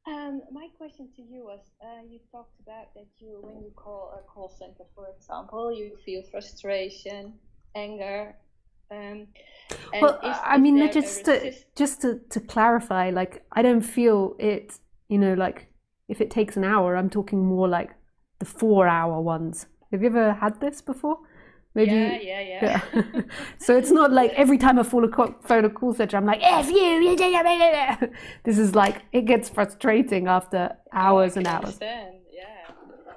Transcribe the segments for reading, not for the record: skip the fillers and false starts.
My question to you was, you talked about that when you call a call center, for example, you feel frustration, anger, um, and Well, I is mean, there a resist? just to clarify, like I don't feel it, like if it takes an hour, I'm talking more like the 4 hour ones. Have you ever had this before? Yeah, Maybe, yeah, yeah. yeah. So it's not like every time I phone a call center, I'm like, F you. This is like, it gets frustrating after Oh, I hours and can hours. understand. Yeah,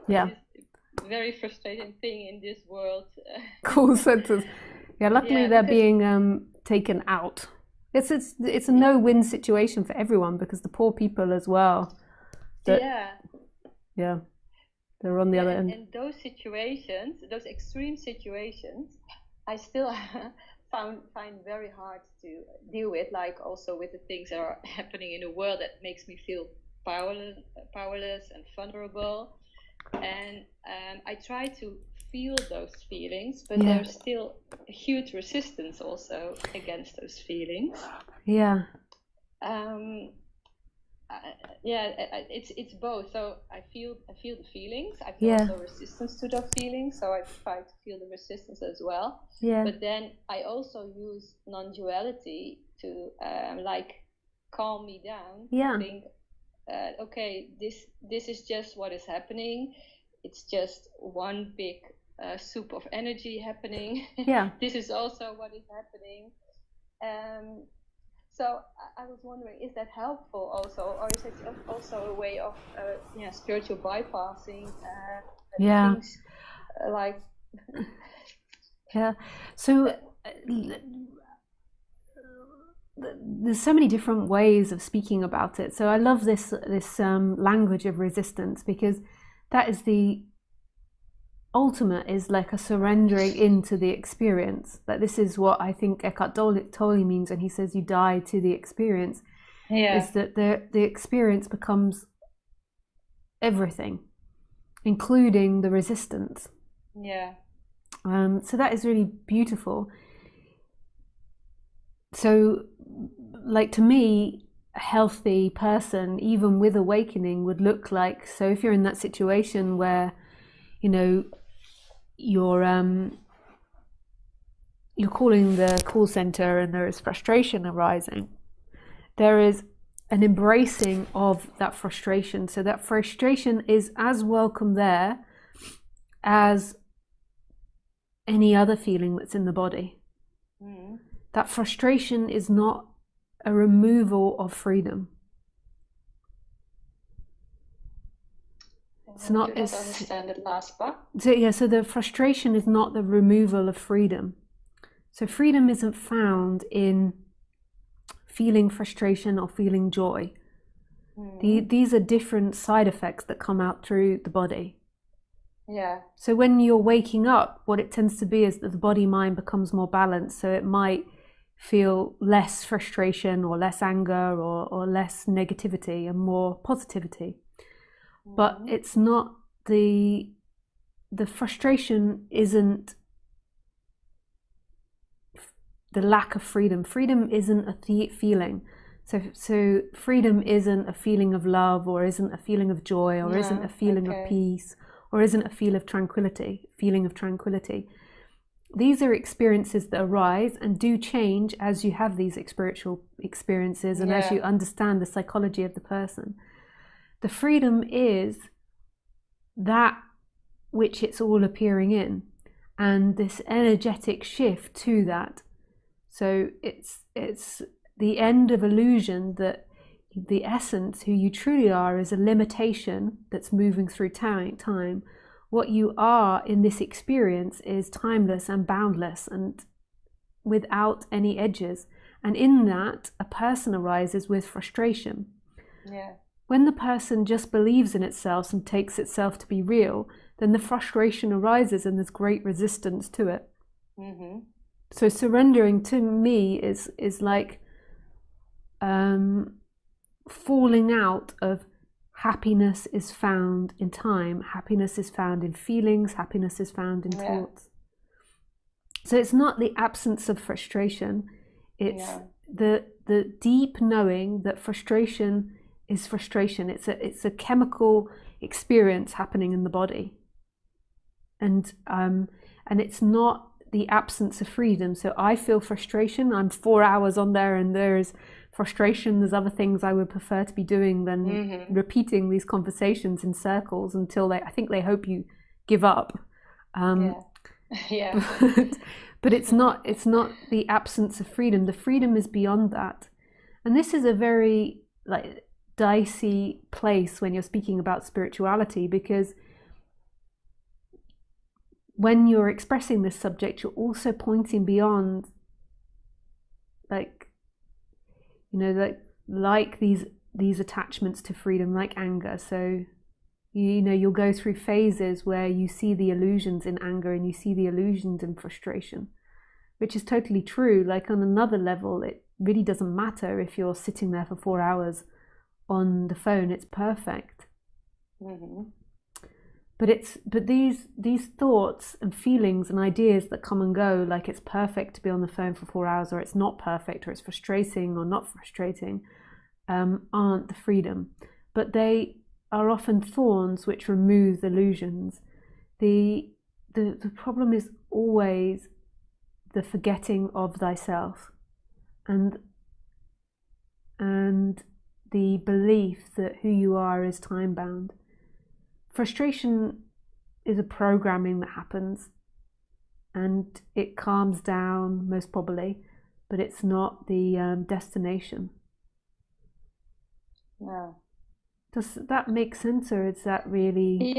Yeah. it is a very frustrating thing in this world. Call centers. Yeah, luckily Yeah, they're because being taken out. It's a yeah, no-win situation for everyone because the poor people as well. That yeah, yeah, they're on the yeah, other end. and those situations, those extreme situations, I still find very hard to deal with. Like also with the things that are happening in the world that makes me feel powerless and vulnerable. And I try to feel those feelings, but Yeah, there's still a huge resistance also against those feelings. yeah, Um, yeah, it's both. So I feel the feelings. I feel yeah, also resistance to those feelings. So I try to feel the resistance as well. yeah, But then I also use non-duality to like calm me down, to yeah, think, okay, this is just what is happening. It's just one big soup of energy happening. yeah. This is also what is happening. Um, so I was wondering, is that helpful also, or is it also a way of spiritual bypassing Yeah, things like yeah. So uh, there's so many different ways of speaking about it. So I love this language of resistance because that is the ultimate, is like a surrendering into the experience. Like this is what I think Eckhart Tolle means when he says you die to the experience, yeah, is that the experience becomes everything, including the resistance. yeah, So that is really beautiful. So, like to me, a healthy person, even with awakening, would look like. So if you're in that situation where, you know, you're you're calling the call center and there is frustration arising, there is an embracing of that frustration. So that frustration is as welcome there as any other feeling that's in the body. mm. That frustration is not a removal of freedom. It's I not do not it's, understand that last part. so yeah, so the frustration is not the removal of freedom. So freedom isn't found in feeling frustration or feeling joy. These are different side effects that come out through the body. Yeah, So when you're waking up, what it tends to be is that the body mind becomes more balanced. So it might feel less frustration or less anger or less negativity and more positivity. But it's not the frustration isn't the lack of freedom. Freedom isn't a feeling. So freedom isn't a feeling of love, or isn't a feeling of joy, or isn't a no, feeling of okay, peace, or isn't a feeling of tranquility. These are experiences that arise and do change as you have these spiritual experiences and as yeah, you understand the psychology of the person. The freedom is that which it's all appearing in, and this energetic shift to that. So it's the end of illusion that the essence, who you truly are, is a limitation that's moving through time. What you are in this experience is timeless and boundless and without any edges. And in that, a person arises with frustration. yeah, When the person just believes in itself and takes itself to be real, then the frustration arises and there's great resistance to it. So surrendering to me is like falling out of happiness is found in time, happiness is found in feelings, happiness is found in yeah, thoughts. So it's not the absence of frustration, it's yeah, the deep knowing that frustration is frustration. It's a chemical experience happening in the body, and it's not the absence of freedom. So I feel frustration. I'm 4 hours on there, and there is frustration. There's other things I would prefer to be doing than repeating these conversations in circles until I think they hope you give up. Yeah. But it's not the absence of freedom. The freedom is beyond that. And this is a very like dicey place when you're speaking about spirituality, because when you're expressing this subject, you're also pointing beyond, like, you know, like these attachments to freedom, like anger. So you know, you'll go through phases where you see the illusions in anger and you see the illusions in frustration, which is totally true. Like on another level, it really doesn't matter if you're sitting there for 4 hours on the phone. It's perfect. But these thoughts and feelings and ideas that come and go, like it's perfect to be on the phone for 4 hours, or it's not perfect, or it's frustrating or not frustrating, aren't the freedom. But they are often thorns which remove illusions. The problem is always the forgetting of thyself, and the belief that who you are is time bound. Frustration is a programming that happens, and it calms down most probably, but it's not the destination. No. Does that make sense, or is that really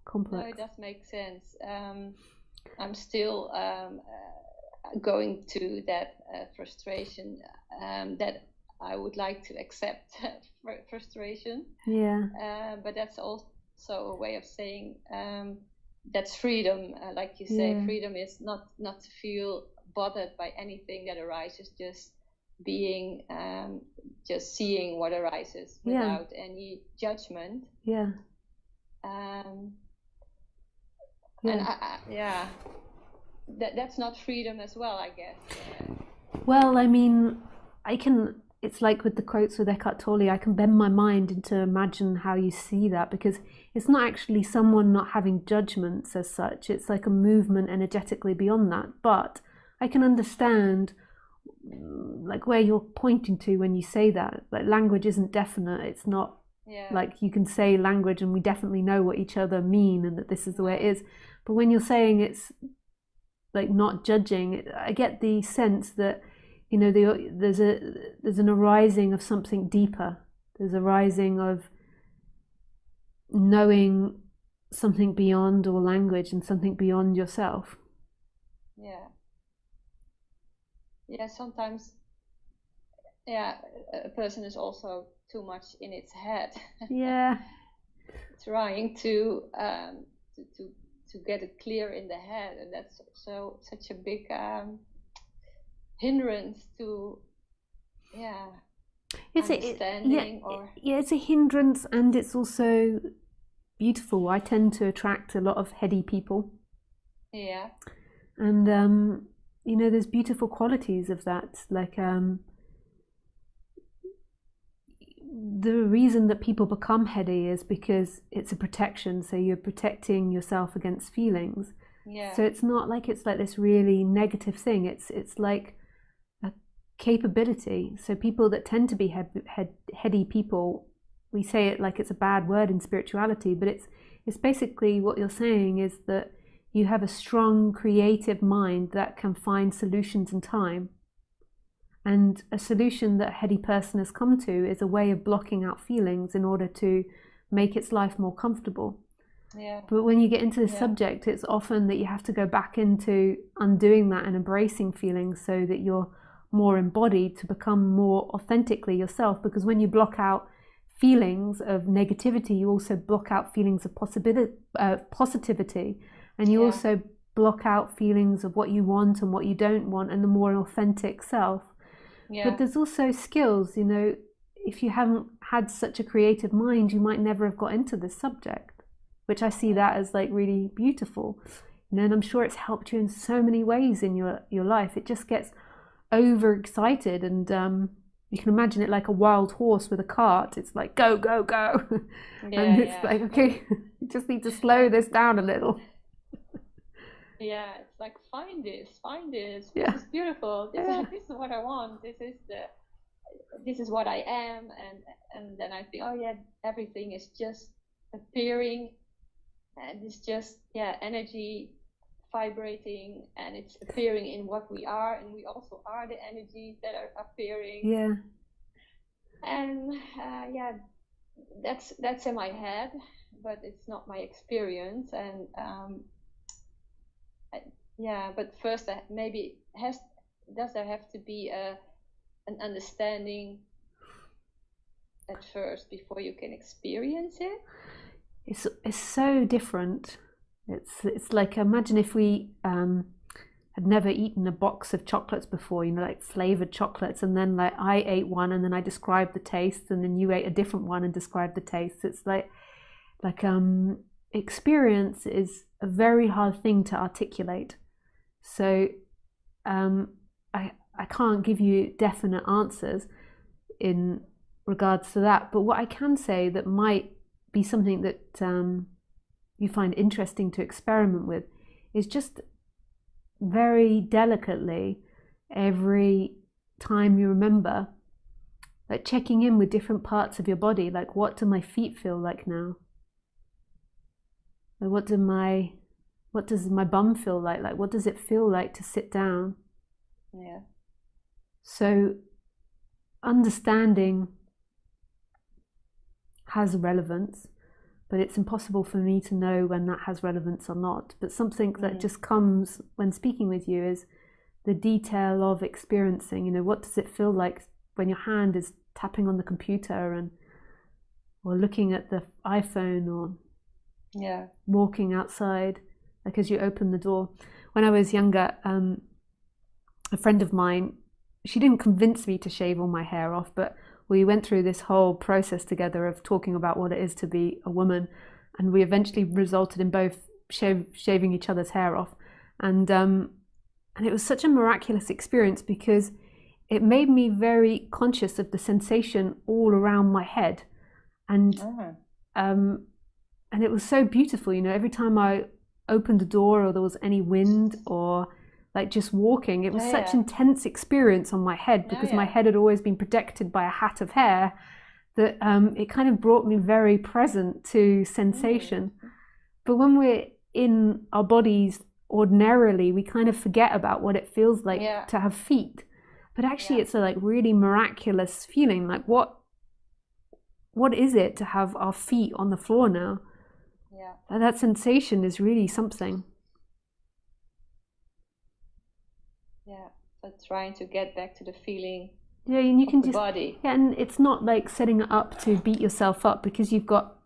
complex? No, it does make sense. I'm still going to that frustration, that I would like to accept frustration. But that's also a way of saying that's freedom. Like you say, freedom is not to feel bothered by anything that arises, just being, just seeing what arises without any judgment. That's not freedom as well, I guess. Well, I mean, it's like with the quotes with Eckhart Tolle, I can bend my mind into imagine how you see that, because it's not actually someone not having judgments as such. It's like a movement energetically beyond that. But I can understand like where you're pointing to when you say that. Like language isn't definite. It's not like you can say language and we definitely know what each other mean and that this is the way it is. But when you're saying it's like not judging, I get the sense that, you know, there's an arising of something deeper. There's a rising of knowing something beyond all language and something beyond yourself. Sometimes a person is also too much in its head. Trying to get it clear in the head, and that's such a big hindrance to understanding. It's a hindrance, and it's also beautiful. I tend to attract a lot of heady people, and you know, there's beautiful qualities of that. Like the reason that people become heady is because it's a protection. So you're protecting yourself against feelings. So it's not like it's like this really negative thing. It's like a capability. So people that tend to be heady people, we say it like it's a bad word in spirituality, but it's basically what you're saying is that you have a strong creative mind that can find solutions in time. And a solution that a heady person has come to is a way of blocking out feelings in order to make its life more comfortable. But when you get into this subject, it's often that you have to go back into undoing that and embracing feelings so that you're more embodied to become more authentically yourself. Because when you block out feelings of negativity, you also block out feelings of positivity. And you also block out feelings of what you want and what you don't want, and the more authentic self. But there's also skills, you know, if you haven't had such a creative mind, you might never have got into this subject, which I see that as like really beautiful. You know, and I'm sure it's helped you in so many ways in your life. It just gets overexcited and you can imagine it like a wild horse with a cart. It's like, go, go, go. And it's like, okay, you just need to slow this down a little. Yeah, it's like, find this, Yeah. this is beautiful, this is what I want, this is what I am, and then I think, oh yeah, everything is just appearing, and it's just energy vibrating, and it's appearing in what we are, and we also are the energies that are appearing. Yeah. And that's in my head, but it's not my experience. And but first, maybe does there have to be an understanding at first before you can experience it? It's so different. It's like, imagine if we had never eaten a box of chocolates before, you know, like flavored chocolates, and then like I ate one and then I described the taste, and then you ate a different one and described the taste. It's like experience is a very hard thing to articulate. So I can't give you definite answers in regards to that, but what I can say that might be something that you find interesting to experiment with is just very delicately, every time you remember, like checking in with different parts of your body, like, what do my feet feel like now? Like, what does my bum feel like? Like, what does it feel like to sit down? Yeah. So understanding has relevance, but it's impossible for me to know when that has relevance or not. But something that just comes when speaking with you is the detail of experiencing, you know, what does it feel like when your hand is tapping on the computer or looking at the iPhone, or walking outside, like as you open the door. When I was younger, a friend of mine, she didn't convince me to shave all my hair off, but we went through this whole process together of talking about what it is to be a woman, and we eventually resulted in both shaving each other's hair off, and it was such a miraculous experience because it made me very conscious of the sensation all around my head, and it was so beautiful. You know, every time I opened a door or there was any wind or like just walking, it was such intense experience on my head because my head had always been protected by a hat of hair that it kind of brought me very present to sensation. But when we're in our bodies ordinarily, we kind of forget about what it feels like to have feet. But actually it's a like really miraculous feeling. Like, what is it to have our feet on the floor now? And that sensation is really something. So trying to get back to the feeling and you can the body. And it's not like setting it up to beat yourself up because you've got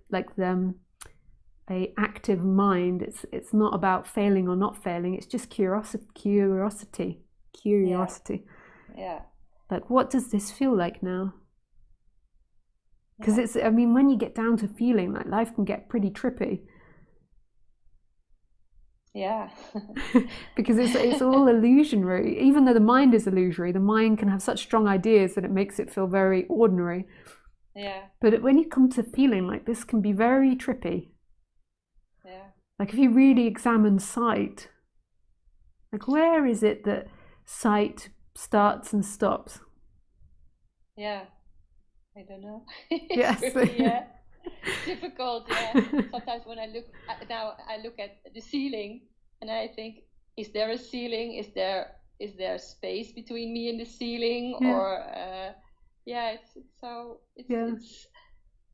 like a active mind. It's not about failing or not failing. It's just curiosity. Like, what does this feel like now? Because it's, I mean, when you get down to feeling, like, life can get pretty trippy. Because it's all illusionary. Even though the mind is illusory, the mind can have such strong ideas that it makes it feel very ordinary. But when you come to feeling, like, this can be very trippy. Like, if you really examine sight, like, where is it that sight starts and stops? I don't know. Yes. Really, difficult. Sometimes when I look at the ceiling and I think, is there a ceiling? Is there space between me and the ceiling? Or it's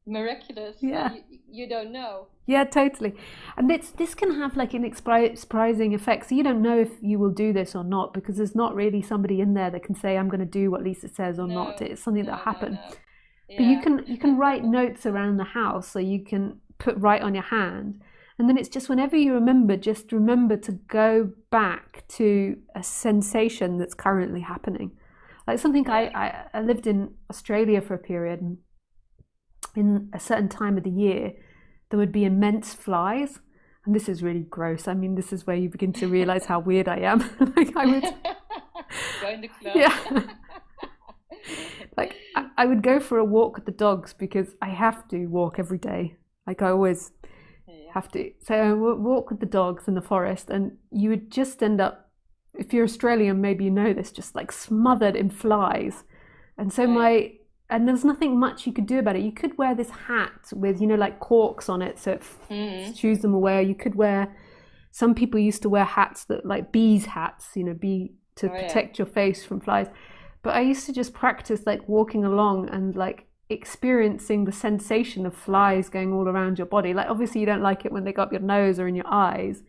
miraculous. You don't know. Totally. And this can have like an surprising effect. So you don't know if you will do this or not, because there's not really somebody in there that can say, I'm going to do what Lisa says or not. It's something that happened. But you can write notes around the house, so you can write on your hand, and then it's just whenever you remember, just remember to go back to a sensation that's currently happening. Like something I lived in Australia for a period, and in a certain time of the year there would be immense flies, and this is really gross. I mean, this is where you begin to realize how weird I am. Like, I would go in the club. I would go for a walk with the dogs because I have to walk every day. Like I always have to. So I would walk with the dogs in the forest, and you would just end up, if you're Australian, maybe you know this, just like smothered in flies. And so and there's nothing much you could do about it. You could wear this hat with, like corks on it, so it shooes them away. You could wear, some people used to wear hats that like bees hats, to protect your face from flies. But I used to just practice like walking along and like experiencing the sensation of flies going all around your body. Like obviously you don't like it when they go up your nose or in your eyes.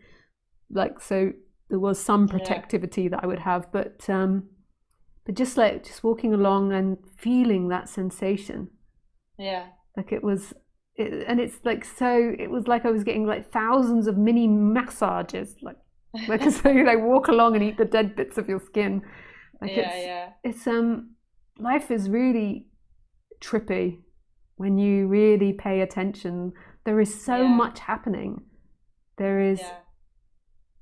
Like, so there was some protectivity that I would have, but just walking along and feeling that sensation. Yeah. Like it was, and it's like, so it was like I was getting like thousands of mini massages, like so you like walk along and eat the dead bits of your skin. Like it's life is really trippy when you really pay attention. There is so much happening. There is,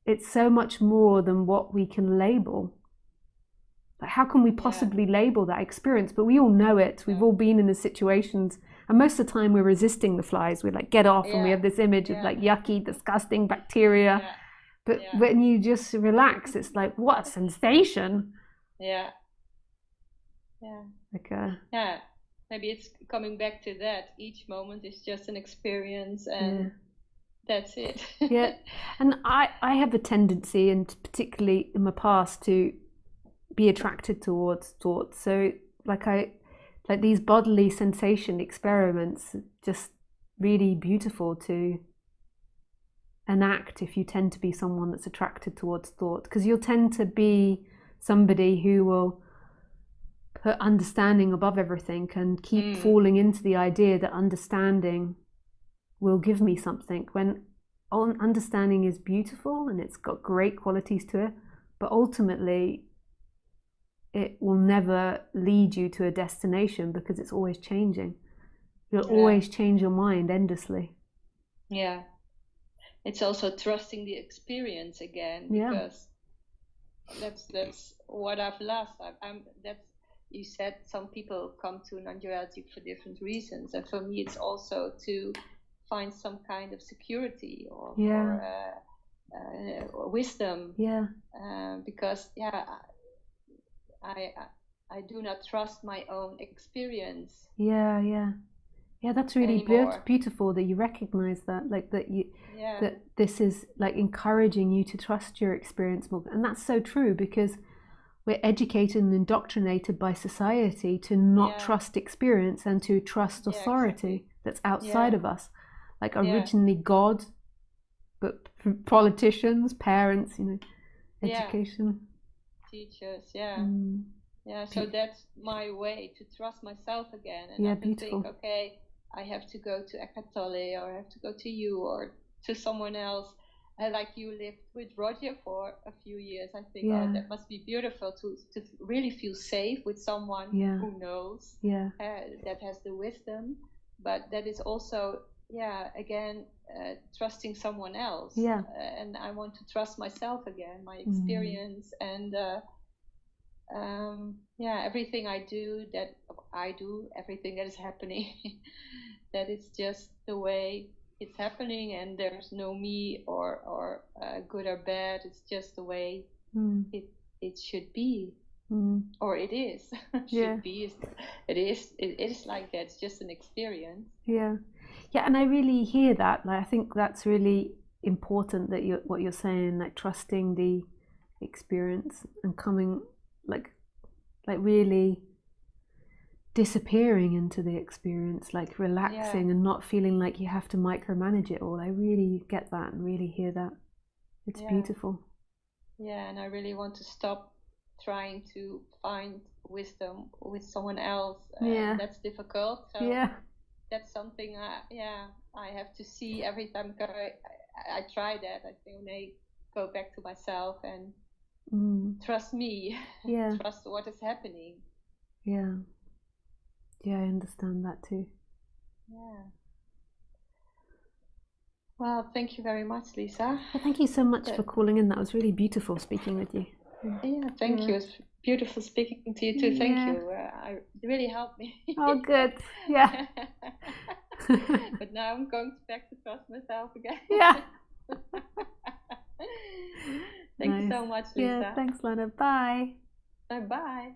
it's so much more than what we can label. Like how can we possibly label that experience? But we all know it. We've all been in the situations, and most of the time we're resisting the flies. We're like, get off, and we have this image of like yucky, disgusting bacteria. But when you just relax, it's like, what a sensation. Yeah. Like maybe it's coming back to that. Each moment is just an experience, and that's it. And I have a tendency, and particularly in my past, to be attracted towards thoughts. So like these bodily sensation experiments, just really beautiful to enact if you tend to be someone that's attracted towards thought, because you'll tend to be somebody who will put understanding above everything and keep falling into the idea that understanding will give me something, when understanding is beautiful and it's got great qualities to it, but ultimately it will never lead you to a destination because it's always changing. You'll always change your mind endlessly. Yeah. It's also trusting the experience again, because that's what I've lost. You said some people come to non-duality for different reasons, and for me it's also to find some kind of security or wisdom. Because I do not trust my own experience. That's really beautiful that you recognize that, like that you that this is like encouraging you to trust your experience more. And that's so true, because we're educated and indoctrinated by society to not trust experience and to trust authority that's outside of us, like originally God, but politicians, parents, education, teachers. So that's my way to trust myself again, and not to think, okay, I have to go to Eckhart Tolle, or I have to go to you, or to someone else. Like you lived with Roger for a few years. I think that must be beautiful to really feel safe with someone who knows, that has the wisdom, but that is also again trusting someone else. And I want to trust myself again, my experience, and everything I do, everything that is happening, that it's just the way it's happening, and there's no me or good or bad. It's just the way it should be, or it is. Should be. It is like that. It's just an experience. And I really hear that. Like, I think that's really important, that what you're saying, like trusting the experience and coming, like really disappearing into the experience, like relaxing and not feeling like you have to micromanage it all. I really get that and really hear that. It's beautiful. And I really want to stop trying to find wisdom with someone else. That's difficult. So that's something I have to see every time I try that. I think I go back to myself and trust me. Trust what is happening. I understand that too. Well, thank you very much, Lisa. Thank you so much for calling in. That was really beautiful speaking with you. Thank you. It's beautiful speaking to you too. Thank Yeah. you. It really helped me. Oh, good. Yeah. But now I'm going back to trust myself again. Yeah. Thank Nice. you so much, Lisa. Yeah, thanks, Lana. Bye. Bye-bye.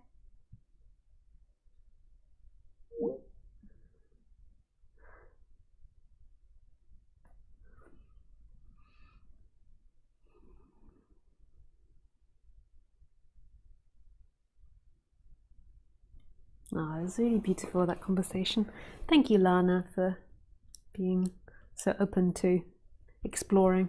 Oh, it was really beautiful, that conversation. Thank you, Lana, for being so open to exploring.